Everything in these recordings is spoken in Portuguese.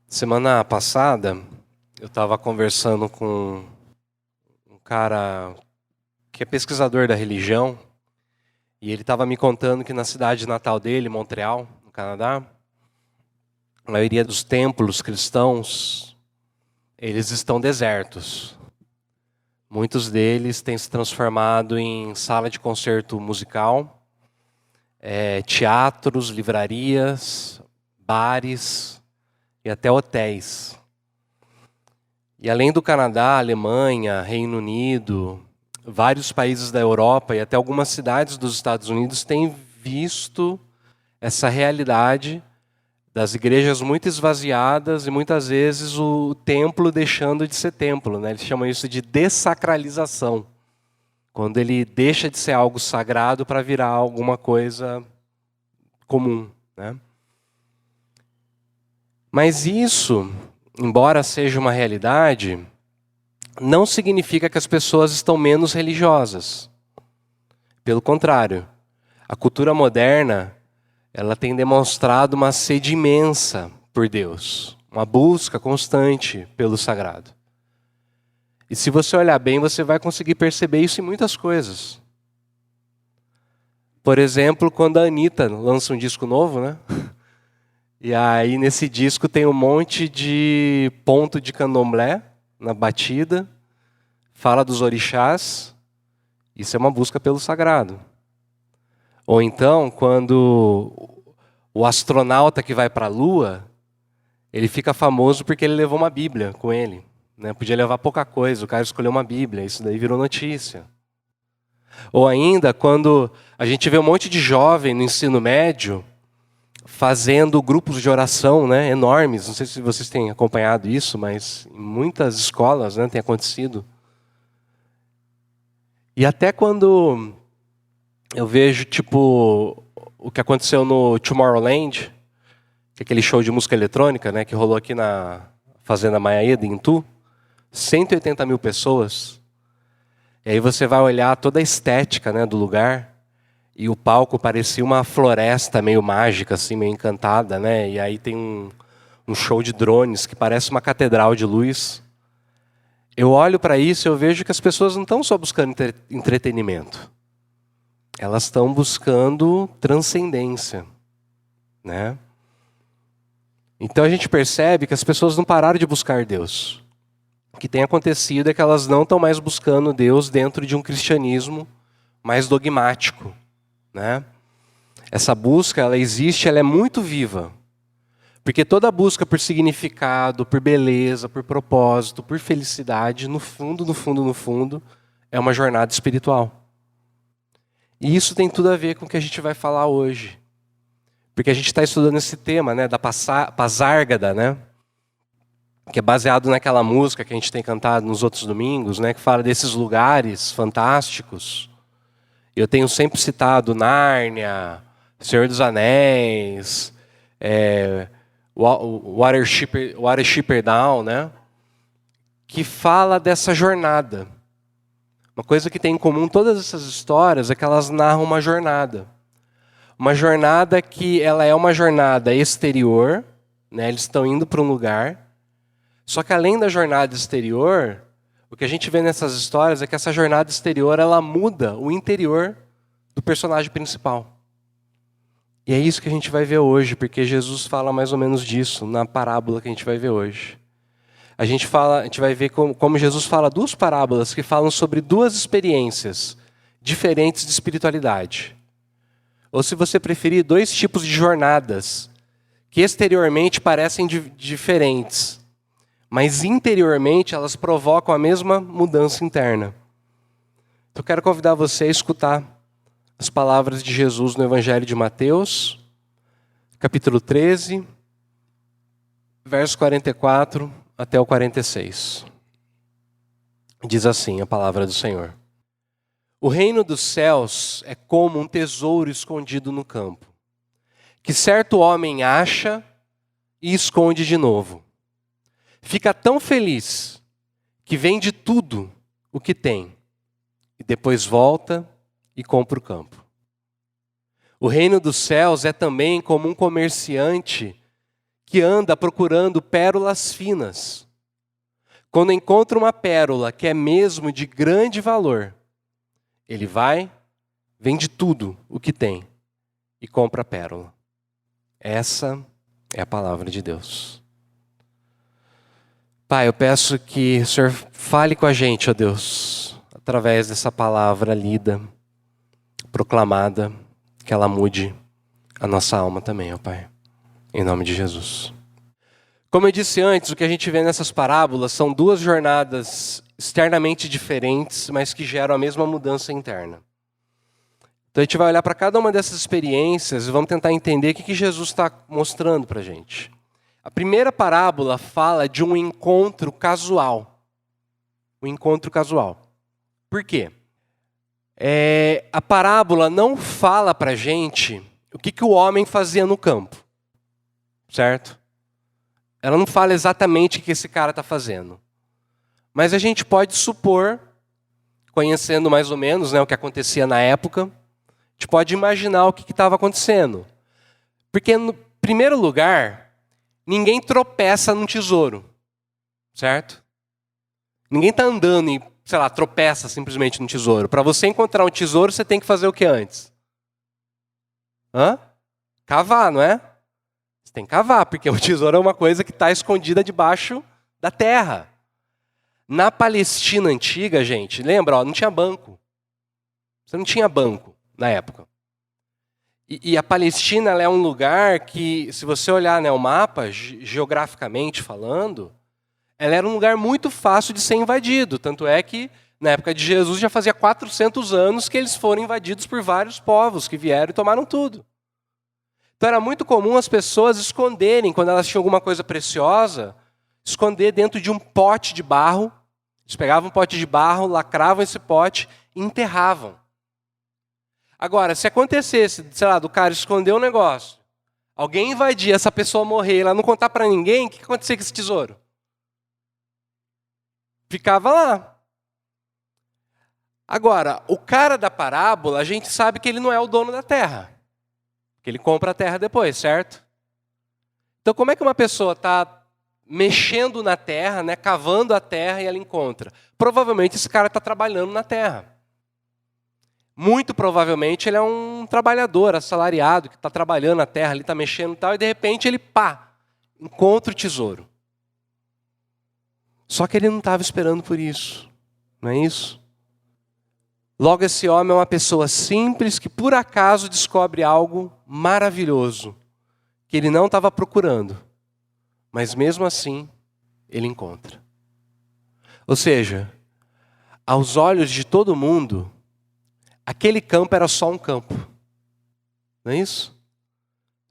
Semana passada, eu estava conversando com um cara que é pesquisador da religião, e ele estava me contando que na cidade natal dele, Montreal, no Canadá, a maioria dos templos cristãos, eles estão desertos. Muitos deles têm se transformado em sala de concerto musical, teatros, livrarias, bares e até hotéis. E além do Canadá, Alemanha, Reino Unido, vários países da Europa e até algumas cidades dos Estados Unidos têm visto essa realidade das igrejas muito esvaziadas e muitas vezes o templo deixando de ser templo, né? Eles chamam isso de dessacralização, quando ele deixa de ser algo sagrado para virar alguma coisa comum, né? Mas isso, embora seja uma realidade, não significa que as pessoas estão menos religiosas. Pelo contrário, a cultura moderna, ela tem demonstrado uma sede imensa por Deus, uma busca constante pelo sagrado. E se você olhar bem, você vai conseguir perceber isso em muitas coisas. Por exemplo, quando a Anitta lança um disco novo, né? E aí nesse disco tem um monte de ponto de candomblé na batida, fala dos orixás, isso é uma busca pelo sagrado. Ou então, quando o astronauta que vai para a Lua, ele fica famoso porque ele levou uma Bíblia com ele, né? Podia levar pouca coisa, o cara escolheu uma Bíblia, isso daí virou notícia. Ou ainda, quando a gente vê um monte de jovem no ensino médio fazendo grupos de oração, né, enormes. Não sei se vocês têm acompanhado isso, mas em muitas escolas, né, tem acontecido. E até quando eu vejo, tipo, o que aconteceu no Tomorrowland, que é aquele show de música eletrônica, né, que rolou aqui na Fazenda Maiaída, em Itu, 180 mil pessoas. E aí você vai olhar toda a estética, né, do lugar, e o palco parecia uma floresta meio mágica, assim, meio encantada, né? E aí tem um show de drones que parece uma catedral de luz. Eu olho para isso e eu vejo que as pessoas não estão só buscando entretenimento. Elas estão buscando transcendência, né? Então a gente percebe que as pessoas não pararam de buscar Deus. O que tem acontecido é que elas não estão mais buscando Deus dentro de um cristianismo mais dogmático, né? Essa busca, ela existe, ela é muito viva. Porque toda busca por significado, por beleza, por propósito, por felicidade, no fundo, no fundo, no fundo, é uma jornada espiritual. E isso tem tudo a ver com o que a gente vai falar hoje. Porque a gente está estudando esse tema, né, da Pasárgada, né? Que é baseado naquela música que a gente tem cantado nos outros domingos, né, que fala desses lugares fantásticos. Eu tenho sempre citado Nárnia, Senhor dos Anéis, Watership Down, né? Que fala dessa jornada. Uma coisa que tem em comum todas essas histórias é que elas narram uma jornada. Uma jornada que ela é uma jornada exterior, né? Eles estão indo para um lugar. Só que além da jornada exterior, o que a gente vê nessas histórias é que essa jornada exterior ela muda o interior do personagem principal. E é isso que a gente vai ver hoje, porque Jesus fala mais ou menos disso na parábola que a gente vai ver hoje. A gente vai ver como Jesus fala duas parábolas que falam sobre duas experiências diferentes de espiritualidade. Ou se você preferir, dois tipos de jornadas que exteriormente parecem diferentes, mas interiormente elas provocam a mesma mudança interna. Então eu quero convidar você a escutar as palavras de Jesus no Evangelho de Mateus, capítulo 13, verso 44 até o 46. Diz assim a palavra do Senhor. O reino dos céus é como um tesouro escondido no campo, que certo homem acha e esconde de novo. Fica tão feliz que vende tudo o que tem e depois volta e compra o campo. O reino dos céus é também como um comerciante que anda procurando pérolas finas. Quando encontra uma pérola que é mesmo de grande valor, ele vai, vende tudo o que tem e compra a pérola. Essa é a palavra de Deus. Pai, eu peço que o Senhor fale com a gente, ó Deus, através dessa palavra lida, proclamada, que ela mude a nossa alma também, ó Pai. Em nome de Jesus. Como eu disse antes, o que a gente vê nessas parábolas são duas jornadas externamente diferentes, mas que geram a mesma mudança interna. Então a gente vai olhar para cada uma dessas experiências e vamos tentar entender o que Jesus está mostrando para a gente. A primeira parábola fala de um encontro casual. Um encontro casual. Por quê? A parábola não fala para a gente o que o homem fazia no campo. Certo? Ela não fala exatamente o que esse cara está fazendo. Mas a gente pode supor, conhecendo mais ou menos, né, o que acontecia na época, a gente pode imaginar o que estava acontecendo. Porque, no primeiro lugar, ninguém tropeça num tesouro. Certo? Ninguém está andando e, sei lá, tropeça simplesmente num tesouro. Para você encontrar um tesouro, você tem que fazer o que antes? Cavar, não é? Você tem que cavar, porque o tesouro é uma coisa que está escondida debaixo da terra. Na Palestina antiga, gente, lembra, não tinha banco. Você não tinha banco na época. E a Palestina ela é um lugar que, se você olhar, né, o mapa, geograficamente falando, ela era um lugar muito fácil de ser invadido. Tanto é que, na época de Jesus, já fazia 400 anos que eles foram invadidos por vários povos que vieram e tomaram tudo. Então era muito comum as pessoas esconderem, quando elas tinham alguma coisa preciosa, esconder dentro de um pote de barro. Eles pegavam um pote de barro, lacravam esse pote e enterravam. Agora, se acontecesse, sei lá, do cara esconder um negócio, alguém invadir, essa pessoa morrer e ela não contar para ninguém, o que acontecia com esse tesouro? Ficava lá. Agora, o cara da parábola, a gente sabe que ele não é o dono da terra. Que ele compra a terra depois, certo? Então, como é que uma pessoa está mexendo na terra, né, cavando a terra e ela encontra? Provavelmente esse cara está trabalhando na terra. Muito provavelmente ele é um trabalhador assalariado que está trabalhando na terra, ele está mexendo e tal, e de repente ele, encontra o tesouro. Só que ele não estava esperando por isso, não é isso? Logo, esse homem é uma pessoa simples que por acaso descobre algo maravilhoso, que ele não estava procurando, mas mesmo assim ele encontra. Ou seja, aos olhos de todo mundo, aquele campo era só um campo. Não é isso?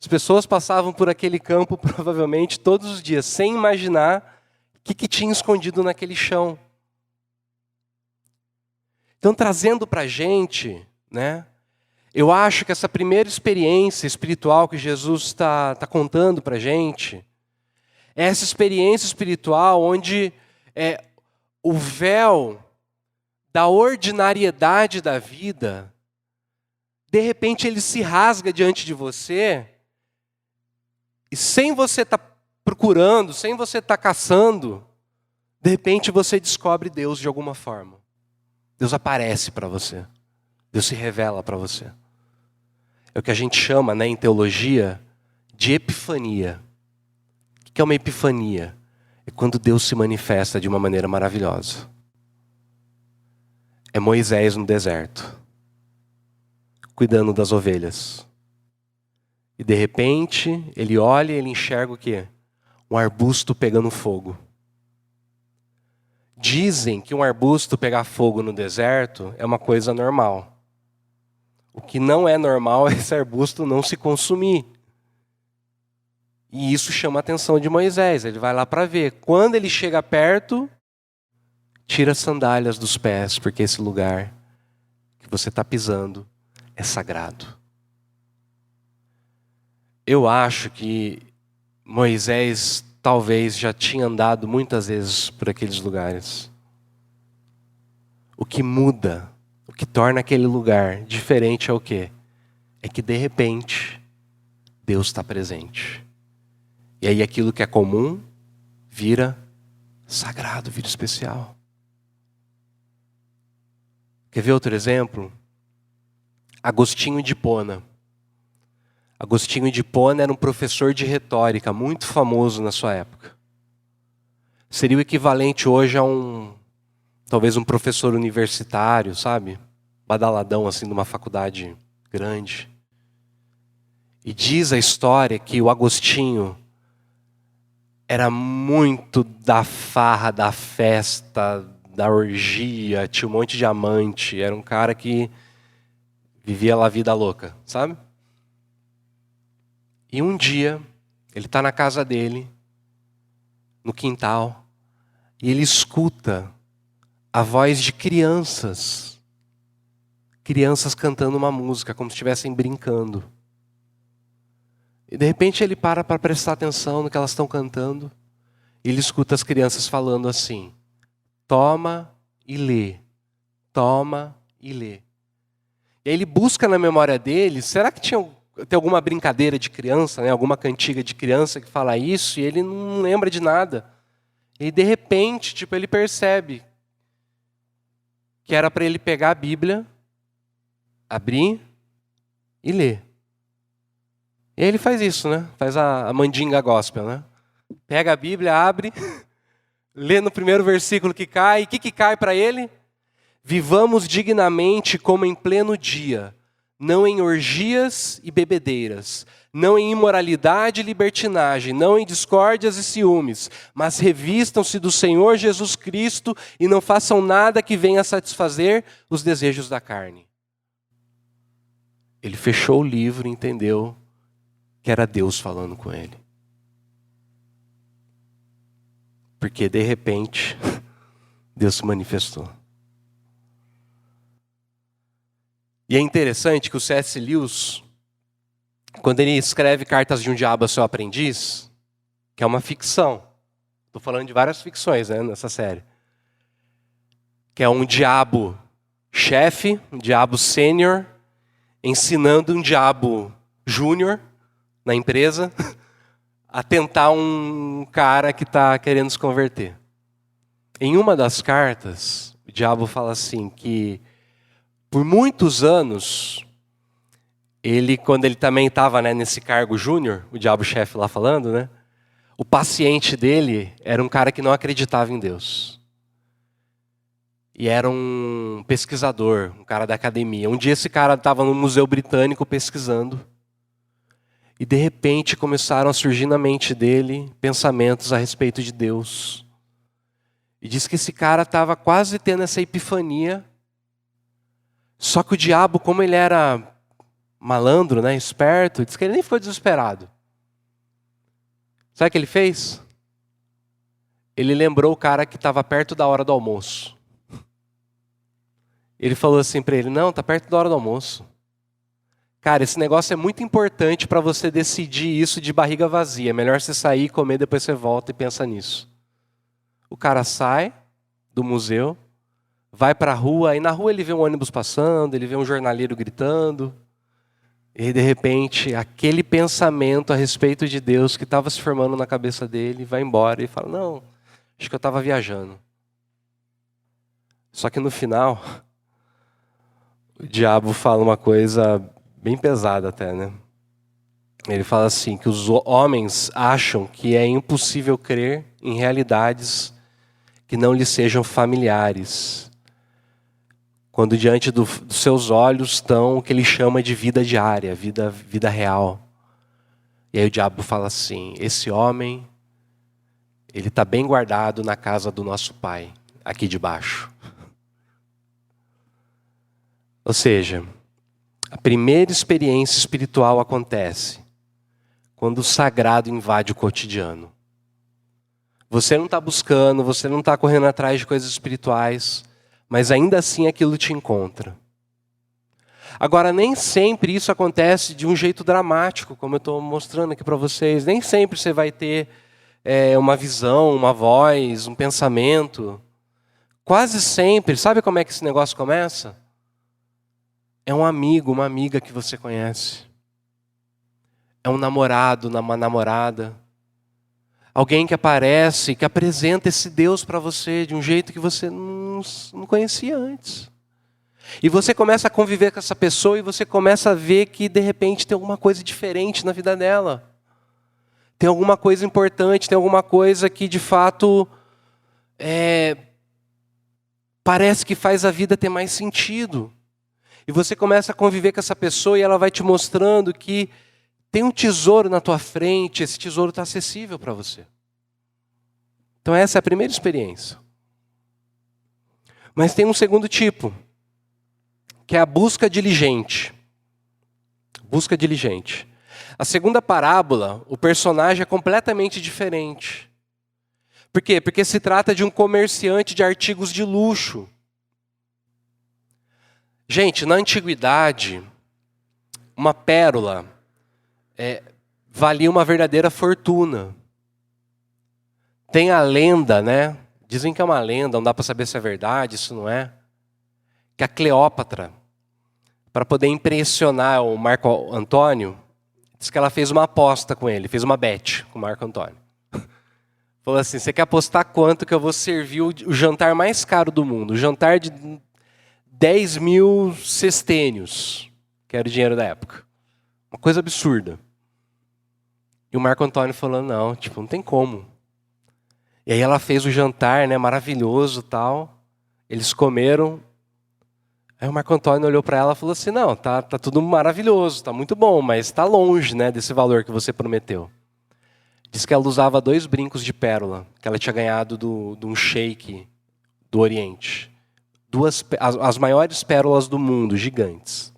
As pessoas passavam por aquele campo provavelmente todos os dias, sem imaginar o que tinha escondido naquele chão. Então, trazendo para a gente, né, eu acho que essa primeira experiência espiritual que Jesus está contando para a gente, é essa experiência espiritual onde o véu da ordinariedade da vida, de repente ele se rasga diante de você, e sem você estar procurando, sem você estar caçando, de repente você descobre Deus de alguma forma. Deus aparece para você. Deus se revela para você. É o que a gente chama, né, em teologia, de epifania. O que é uma epifania? É quando Deus se manifesta de uma maneira maravilhosa. É Moisés no deserto, cuidando das ovelhas. E de repente, ele olha e ele enxerga o quê? Um arbusto pegando fogo. Dizem que um arbusto pegar fogo no deserto é uma coisa normal. O que não é normal é esse arbusto não se consumir. E isso chama a atenção de Moisés. Ele vai lá para ver. Quando ele chega perto, tira as sandálias dos pés, porque esse lugar que você está pisando é sagrado. Eu acho que Moisés talvez já tinha andado muitas vezes por aqueles lugares. O que muda, o que torna aquele lugar diferente é o quê? É que de repente, Deus está presente. E aí aquilo que é comum vira sagrado, vira especial. Quer ver outro exemplo? Agostinho de Hipona. Agostinho de Hipona era um professor de retórica muito famoso na sua época. Seria o equivalente hoje a talvez um professor universitário, sabe? Badaladão assim de uma faculdade grande. E diz a história que o Agostinho era muito da farra, da festa, da orgia, tinha um monte de amante, era um cara que vivia a vida louca, sabe? E um dia, ele está na casa dele, no quintal, e ele escuta a voz de crianças cantando uma música, como se estivessem brincando. E de repente ele para prestar atenção no que elas estão cantando, e ele escuta as crianças falando assim: toma e lê, toma e lê. E aí ele busca na memória dele, será que tem alguma brincadeira de criança, né? Alguma cantiga de criança que fala isso, e ele não lembra de nada. E de repente, ele percebe que era para ele pegar a Bíblia, abrir e ler. E aí ele faz isso, né? Faz a mandinga gospel, né? Pega a Bíblia, abre, lê no primeiro versículo que cai. E o que cai para ele? Vivamos dignamente como em pleno dia, não em orgias e bebedeiras, não em imoralidade e libertinagem, não em discórdias e ciúmes, mas revistam-se do Senhor Jesus Cristo e não façam nada que venha satisfazer os desejos da carne. Ele fechou o livro e entendeu que era Deus falando com ele. Porque de repente, Deus se manifestou. E é interessante que o C.S. Lewis, quando ele escreve Cartas de um Diabo a Seu Aprendiz, que é uma ficção, estou falando de várias ficções, né, nessa série, que é um diabo chefe, um diabo sênior, ensinando um diabo júnior na empresa a tentar um cara que está querendo se converter. Em uma das cartas, o diabo fala assim que por muitos anos, quando ele também estava, né, nesse cargo júnior, o diabo-chefe lá falando, né, o paciente dele era um cara que não acreditava em Deus. E era um pesquisador, um cara da academia. Um dia esse cara estava no Museu Britânico pesquisando. E de repente começaram a surgir na mente dele pensamentos a respeito de Deus. E diz que esse cara estava quase tendo essa epifania. Só que o diabo, como ele era malandro, né, esperto, diz que ele nem ficou desesperado. Sabe o que ele fez? Ele lembrou o cara que estava perto da hora do almoço. Ele falou assim para ele: não, está perto da hora do almoço. Cara, esse negócio é muito importante para você decidir isso de barriga vazia. É melhor você sair, comer, depois você volta e pensa nisso. O cara sai do museu, vai para a rua, aí na rua ele vê um ônibus passando, ele vê um jornaleiro gritando. E de repente, aquele pensamento a respeito de Deus que estava se formando na cabeça dele, vai embora e fala: não, acho que eu estava viajando. Só que no final, o diabo fala uma coisa bem pesada até, né? Ele fala assim, que os homens acham que é impossível crer em realidades que não lhes sejam familiares, quando diante dos seus olhos estão o que ele chama de vida diária, vida real. E aí o diabo fala assim: esse homem, ele está bem guardado na casa do nosso Pai, aqui debaixo. Ou seja, a primeira experiência espiritual acontece quando o sagrado invade o cotidiano. Você não está buscando, você não está correndo atrás de coisas espirituais, mas ainda assim aquilo te encontra. Agora, nem sempre isso acontece de um jeito dramático, como eu estou mostrando aqui para vocês. Nem sempre você vai ter uma visão, uma voz, um pensamento. Quase sempre, sabe como é que esse negócio começa? É um amigo, uma amiga que você conhece. É um namorado, uma namorada. Alguém que aparece, que apresenta esse Deus para você de um jeito que você não conhecia antes. E você começa a conviver com essa pessoa e você começa a ver que de repente tem alguma coisa diferente na vida dela. Tem alguma coisa importante, tem alguma coisa que de fato parece que faz a vida ter mais sentido. E você começa a conviver com essa pessoa e ela vai te mostrando que tem um tesouro na tua frente, esse tesouro está acessível para você. Então essa é a primeira experiência. Mas tem um segundo tipo, que é a busca diligente. Busca diligente. A segunda parábola, o personagem é completamente diferente. Por quê? Porque se trata de um comerciante de artigos de luxo. Gente, na antiguidade, uma pérola valia uma verdadeira fortuna. Tem a lenda, né? Dizem que é uma lenda, não dá para saber se é verdade, isso não é. Que a Cleópatra, para poder impressionar o Marco Antônio, diz que ela fez uma aposta com ele, fez uma bet com o Marco Antônio. Falou assim, você quer apostar quanto que eu vou servir o jantar mais caro do mundo? O jantar de 10 mil sestênios, que era o dinheiro da época. Uma coisa absurda. E o Marco Antônio falou, não tem como. E aí ela fez o jantar, né, maravilhoso tal. Eles comeram. Aí o Marco Antônio olhou para ela e falou assim, não, tá tudo maravilhoso, tá muito bom, mas está longe, né, desse valor que você prometeu. Diz que ela usava 2 brincos de pérola, que ela tinha ganhado de um sheik do Oriente. As maiores pérolas do mundo, gigantes.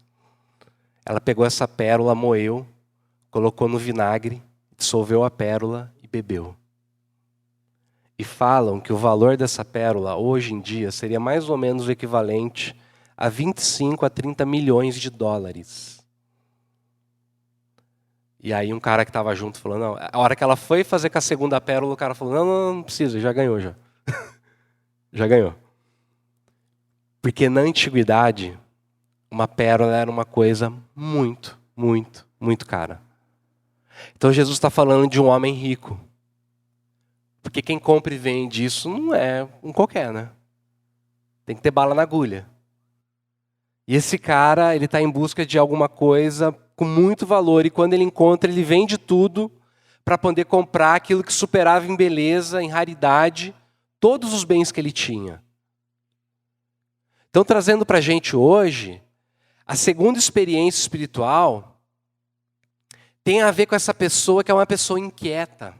Ela pegou essa pérola, moeu, colocou no vinagre, dissolveu a pérola e bebeu. E falam que o valor dessa pérola, hoje em dia, seria mais ou menos o equivalente a 25 a 30 milhões de dólares. E aí um cara que estava junto falou, não, a hora que ela foi fazer com a segunda pérola, o cara falou, não precisa, já ganhou já. Já ganhou. Porque na antiguidade, uma pérola era uma coisa muito, muito, muito cara. Então Jesus está falando de um homem rico. Porque quem compra e vende isso não é um qualquer, né? Tem que ter bala na agulha. E esse cara, ele está em busca de alguma coisa com muito valor. E quando ele encontra, ele vende tudo para poder comprar aquilo que superava em beleza, em raridade, todos os bens que ele tinha. Então, trazendo para a gente hoje, a segunda experiência espiritual tem a ver com essa pessoa que é uma pessoa inquieta.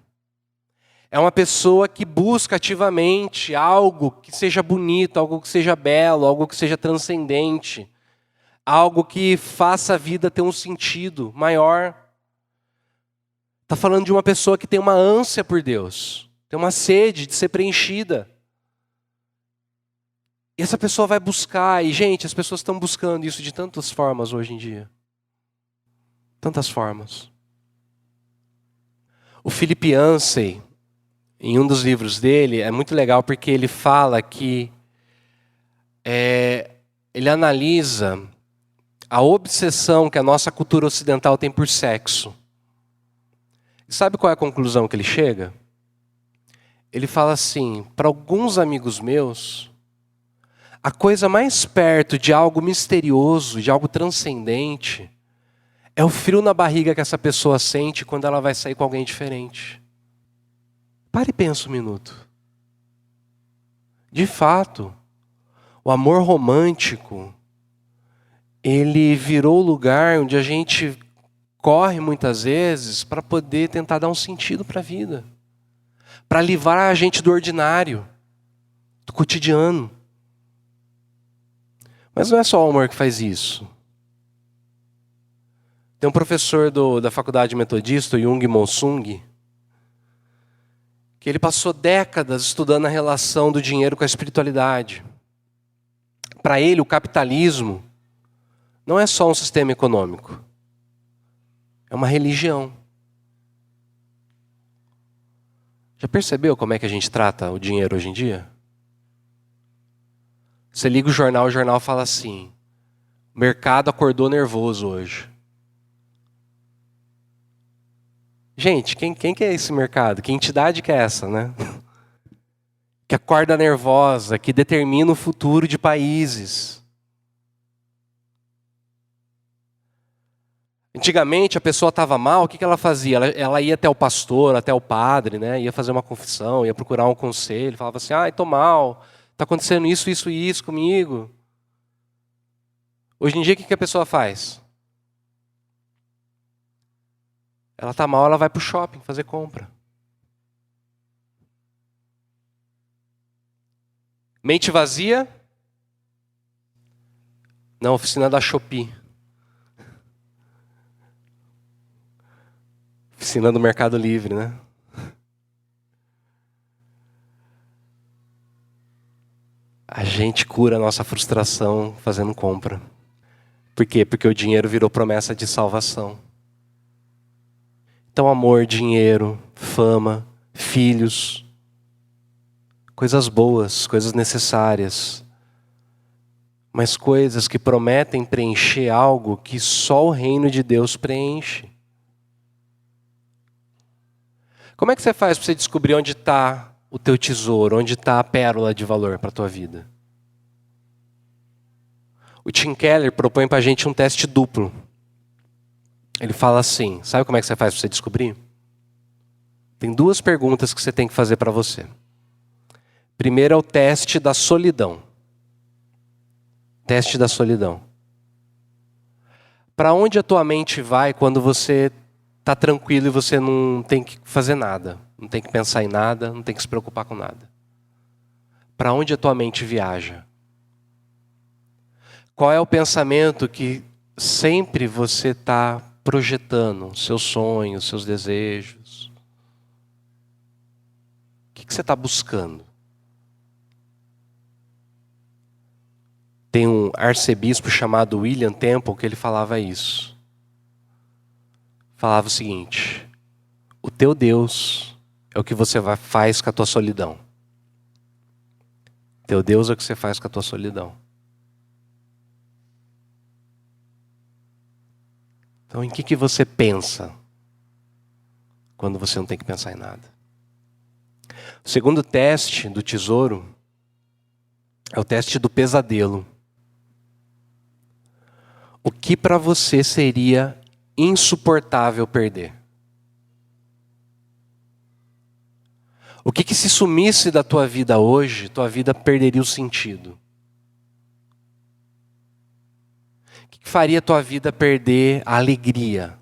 É uma pessoa que busca ativamente algo que seja bonito, algo que seja belo, algo que seja transcendente. Algo que faça a vida ter um sentido maior. Está falando de uma pessoa que tem uma ânsia por Deus. Tem uma sede de ser preenchida. E essa pessoa vai buscar. E, gente, as pessoas estão buscando isso de tantas formas hoje em dia. Tantas formas. O Philip Yancey, em um dos livros dele, é muito legal porque ele fala que ele analisa a obsessão que a nossa cultura ocidental tem por sexo. E sabe qual é a conclusão que ele chega? Ele fala assim, para alguns amigos meus, a coisa mais perto de algo misterioso, de algo transcendente, é o frio na barriga que essa pessoa sente quando ela vai sair com alguém diferente. Pare e pensa um minuto. De fato, o amor romântico, ele virou o lugar onde a gente corre muitas vezes para poder tentar dar um sentido para a vida. Para livrar a gente do ordinário, do cotidiano. Mas não é só o amor que faz isso. Tem um professor da faculdade metodista, o Jung Monsung, que ele passou décadas estudando a relação do dinheiro com a espiritualidade. Para ele, o capitalismo não é só um sistema econômico. É uma religião. Já percebeu como é que a gente trata o dinheiro hoje em dia? Você liga o jornal fala assim, o mercado acordou nervoso hoje. Gente, quem que é esse mercado? Que entidade que é essa, né? Que a corda nervosa, que determina o futuro de países. Antigamente a pessoa estava mal, o que ela fazia? Ela ia até o pastor, até o padre, né? Ia fazer uma confissão, ia procurar um conselho, falava assim, estou mal, está acontecendo isso, isso e isso comigo. Hoje em dia o que a pessoa faz? Ela está mal, ela vai para o shopping fazer compra. Mente vazia? Na oficina da Shopee. Oficina do Mercado Livre, né? A gente cura a nossa frustração fazendo compra. Por quê? Porque o dinheiro virou promessa de salvação. Então, amor, dinheiro, fama, filhos, coisas boas, coisas necessárias, mas coisas que prometem preencher algo que só o reino de Deus preenche. Como é que você faz para você descobrir onde está o teu tesouro, onde está a pérola de valor para a tua vida? O Tim Keller propõe para a gente um teste duplo. Ele fala assim, sabe como é que você faz para você descobrir? Tem duas perguntas que você tem que fazer para você. Primeiro é o teste da solidão. Teste da solidão. Para onde a tua mente vai quando você está tranquilo e você não tem que fazer nada? Não tem que pensar em nada, não tem que se preocupar com nada. Para onde a tua mente viaja? Qual é o pensamento que sempre você está projetando? Seus sonhos, seus desejos? O que você está buscando? Tem um arcebispo chamado William Temple que ele falava isso. Falava o seguinte: o teu Deus é o que você faz com a tua solidão. Teu Deus é o que você faz com a tua solidão. Então, em que você pensa quando você não tem que pensar em nada? O segundo teste do tesouro é o teste do pesadelo. O que para você seria insuportável perder? O que se sumisse da tua vida hoje, tua vida perderia o sentido? O que faria tua vida perder a alegria?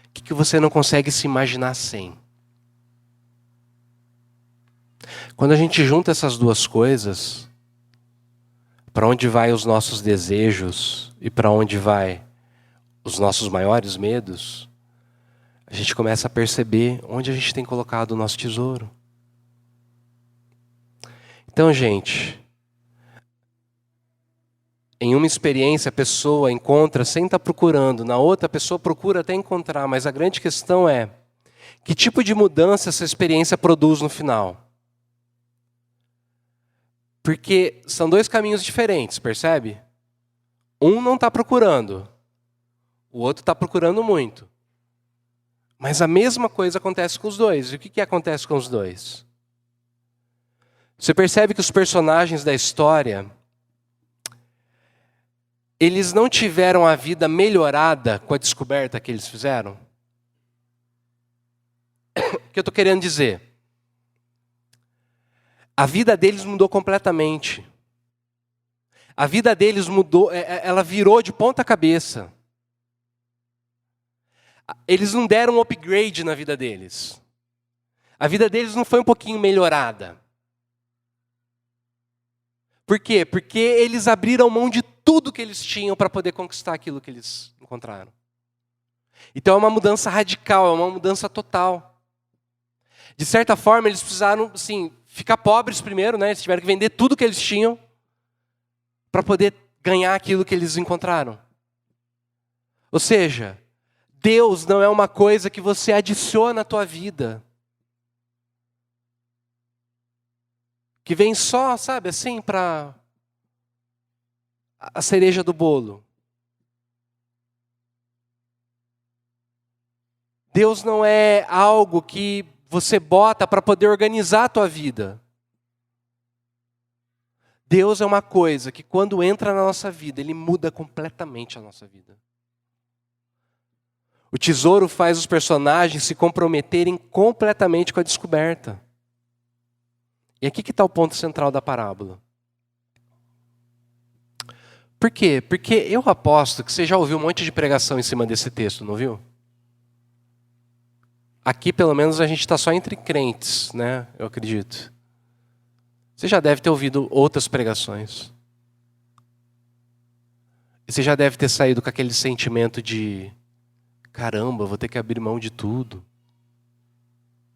O que você não consegue se imaginar sem? Quando a gente junta essas duas coisas, para onde vai os nossos desejos e para onde vai os nossos maiores medos, a gente começa a perceber onde a gente tem colocado o nosso tesouro. Então, gente, em uma experiência a pessoa encontra sem estar procurando, na outra a pessoa procura até encontrar, mas a grande questão é, que tipo de mudança essa experiência produz no final? Porque são dois caminhos diferentes, percebe? Um não está procurando, o outro está procurando muito. Mas a mesma coisa acontece com os dois. E o que acontece com os dois? Você percebe que os personagens da história, eles não tiveram a vida melhorada com a descoberta que eles fizeram? O que eu estou querendo dizer? A vida deles mudou completamente. A vida deles mudou, ela virou de ponta cabeça. Eles não deram um upgrade na vida deles. A vida deles não foi um pouquinho melhorada. Por quê? Porque eles abriram mão de tudo que eles tinham para poder conquistar aquilo que eles encontraram. Então é uma mudança radical, é uma mudança total. De certa forma, eles precisaram, assim, ficar pobres primeiro, né? Eles tiveram que vender tudo que eles tinham para poder ganhar aquilo que eles encontraram. Ou seja, Deus não é uma coisa que você adiciona à tua vida. Que vem só, sabe, assim, para a cereja do bolo. Deus não é algo que você bota para poder organizar a tua vida. Deus é uma coisa que quando entra na nossa vida, Ele muda completamente a nossa vida. O tesouro faz os personagens se comprometerem completamente com a descoberta. E aqui que está o ponto central da parábola. Por quê? Porque eu aposto que você já ouviu um monte de pregação em cima desse texto, não viu? Aqui, pelo menos, a gente está só entre crentes, né? Eu acredito. Você já deve ter ouvido outras pregações. E você já deve ter saído com aquele sentimento de: caramba, vou ter que abrir mão de tudo.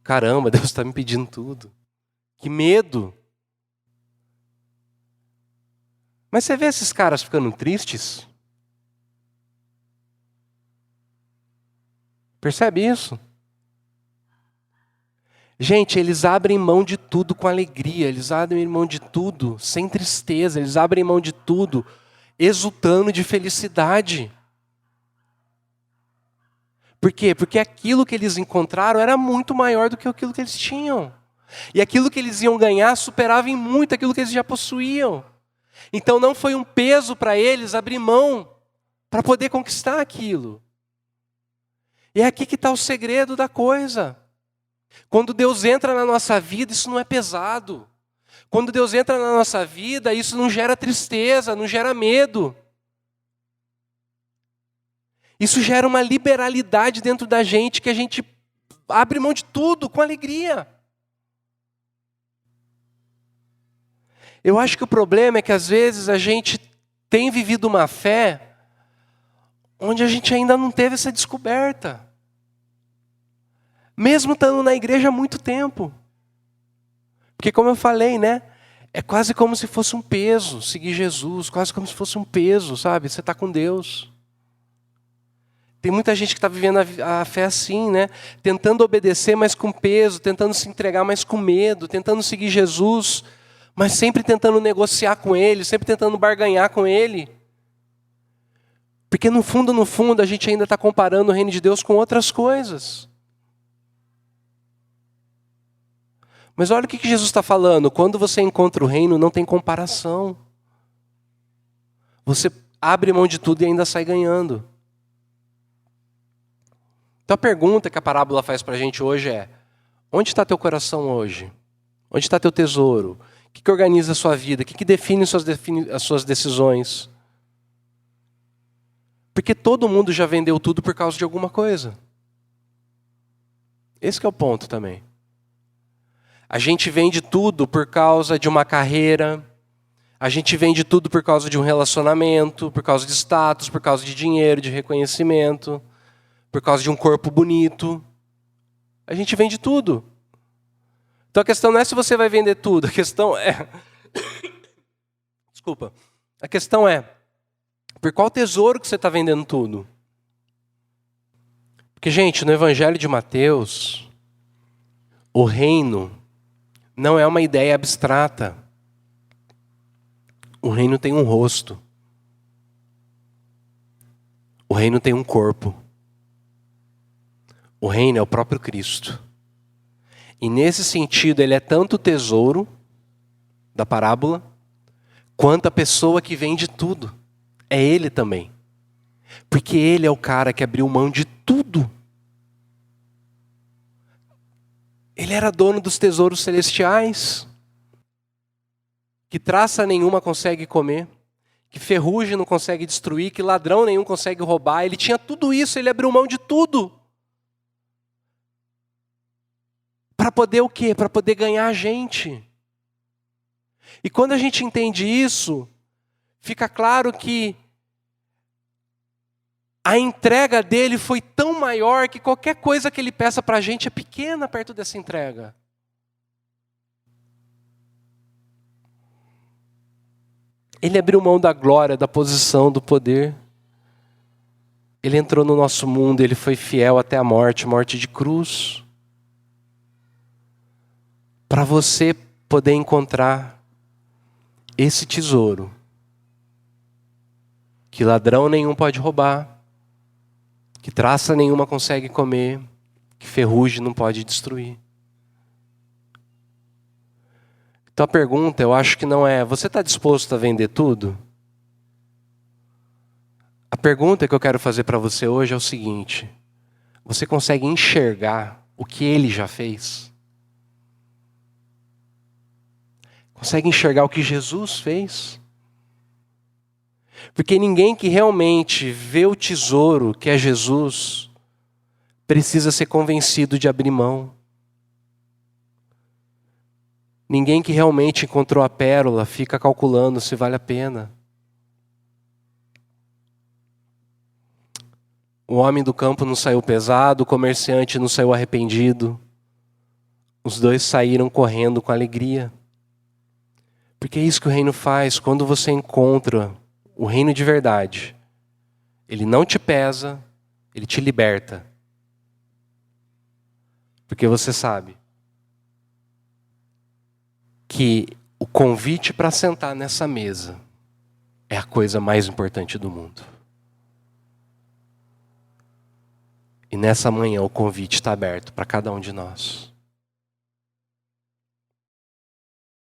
Caramba, Deus está me pedindo tudo. Que medo! Mas você vê esses caras ficando tristes? Percebe isso? Gente, eles abrem mão de tudo com alegria, eles abrem mão de tudo sem tristeza, eles abrem mão de tudo exultando de felicidade. Por quê? Porque aquilo que eles encontraram era muito maior do que aquilo que eles tinham. E aquilo que eles iam ganhar superava em muito aquilo que eles já possuíam. Então não foi um peso para eles abrir mão para poder conquistar aquilo. E é aqui que está o segredo da coisa. Quando Deus entra na nossa vida, isso não é pesado. Quando Deus entra na nossa vida, isso não gera tristeza, não gera medo. Isso gera uma liberalidade dentro da gente, que a gente abre mão de tudo com alegria. Eu acho que o problema é que às vezes a gente tem vivido uma fé onde a gente ainda não teve essa descoberta. Mesmo estando na igreja há muito tempo. Porque como eu falei, né? É quase como se fosse um peso seguir Jesus, quase como se fosse um peso, sabe? Você está com Deus. Tem muita gente que está vivendo a fé assim, né? Tentando obedecer, mas com peso, tentando se entregar, mas com medo, tentando seguir Jesus, mas sempre tentando negociar com Ele, sempre tentando barganhar com Ele. Porque no fundo, a gente ainda está comparando o reino de Deus com outras coisas. Mas olha o que Jesus está falando. Quando você encontra o reino, não tem comparação. Você abre mão de tudo e ainda sai ganhando. Então a pergunta que a parábola faz para a gente hoje é: onde está teu coração hoje? Onde está teu tesouro? O que organiza a sua vida? O que define as suas decisões? Porque todo mundo já vendeu tudo por causa de alguma coisa. Esse que é o ponto também. A gente vende tudo por causa de uma carreira. A gente vende tudo por causa de um relacionamento, por causa de status, por causa de dinheiro, de reconhecimento, por causa de um corpo bonito. A gente vende tudo. Então a questão não é se você vai vender tudo, a questão é... Desculpa. A questão é, por qual tesouro que você está vendendo tudo? Porque, gente, no Evangelho de Mateus, o reino não é uma ideia abstrata. O reino tem um rosto. O reino tem um corpo. O reino é o próprio Cristo. E nesse sentido, ele é tanto o tesouro da parábola, quanto a pessoa que vende tudo. É ele também. Porque ele é o cara que abriu mão de tudo. Ele era dono dos tesouros celestiais, que traça nenhuma consegue comer, que ferrugem não consegue destruir, que ladrão nenhum consegue roubar. Ele tinha tudo isso, ele abriu mão de tudo. Para poder o quê? Para poder ganhar a gente. E quando a gente entende isso, fica claro que a entrega dele foi tão maior que qualquer coisa que ele peça para a gente é pequena perto dessa entrega. Ele abriu mão da glória, da posição, do poder. Ele entrou no nosso mundo, ele foi fiel até a morte, morte de cruz. Para você poder encontrar esse tesouro, que ladrão nenhum pode roubar, que traça nenhuma consegue comer, que ferrugem não pode destruir. Então a pergunta, eu acho que não é: você está disposto a vender tudo? A pergunta que eu quero fazer para você hoje é o seguinte: você consegue enxergar o que Ele já fez? Consegue enxergar o que Jesus fez? Porque ninguém que realmente vê o tesouro que é Jesus precisa ser convencido de abrir mão. Ninguém que realmente encontrou a pérola fica calculando se vale a pena. O homem do campo não saiu pesado, o comerciante não saiu arrependido. Os dois saíram correndo com alegria. Porque é isso que o reino faz. Quando você encontra o reino de verdade, ele não te pesa, ele te liberta. Porque você sabe que o convite para sentar nessa mesa é a coisa mais importante do mundo. E nessa manhã o convite está aberto para cada um de nós.